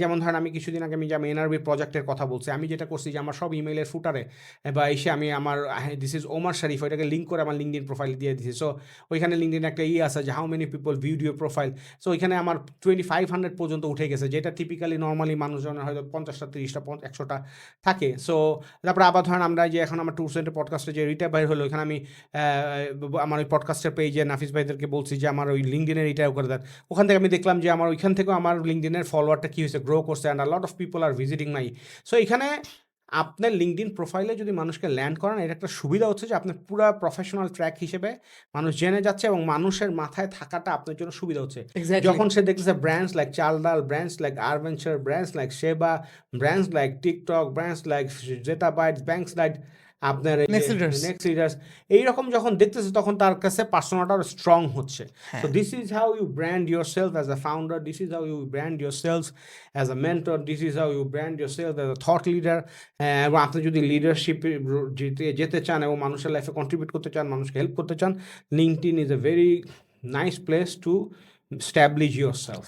যেমন ধরেন আমি কিছুদিন আগে আমি যে আমি এনআরবি প্রজেক্টের কথা বলছি, আমি যেটা করছি যে আমার সব ইমেইলের ফুটারে বা এসে আমি আমার দিস ইজ ওমর শরীফ ওইটাকে লিঙ্ক করে আমার লিঙ্কডিন প্রোফাইল দিয়ে দিছি। সো ওইখানে লিঙ্কডিন একটা আছে যে how many people viewed your profile. So ওইখানে আমার 2500 পর্যন্ত উঠে গেছে, যেটা টিপিক্যালি নর্মালি মানুষজনের হয়তো 50টা 30টা 100টা থাকে। সো তারপরে আবার ধরেন আমরা যে এখন আমার ট্যুর সেন্টার পডকাস্টে যে রিটা বাইর হলো, ওইখানে আমি আমার ওই পডকাস্টের পেজে নাফিস ভাইদেরকে বলছি যে আমার ওই লিঙ্কডিনের এটাও করে দেন। ওখান থেকে আমি দেখলাম যে আমার ওইখান থেকেও আমার লিঙ্কডিনের ফলোয়ারটা কী হয়েছে, গ্রো করছে, and a lot of people are visiting my. So এখানে আপনার লিঙ্কডিন প্রোফাইলে যদি মানুষকে ল্যান্ড করান, এটা একটা সুবিধা হচ্ছে যে আপনার পুরো প্রফেশনাল ট্র্যাক হিসেবে মানুষ জেনে যাচ্ছে এবং মানুষের মাথায় থাকাটা আপনার জন্য সুবিধা হচ্ছে। যখন সে দেখতেছে brands like Chaldal, brands like Arventure, brands like Sheba, brands like TikTok, brands like Zettabytes, banks light, আপনার নেক্সট লিডার্স, এইরকম যখন দেখতেছে তখন তার কাছে পার্সোনাটা স্ট্রং হচ্ছে। So this is how you brand yourself as a founder, this is how you brand yourself as a mentor, this is how you brand yourself as a thought leader. এবং আপনি যদি লিডারশিপে যেতে চান এবং মানুষের লাইফে contribute করতে চান, মানুষকে হেল্প করতে চান, LinkedIn is a very nice place to establish your self.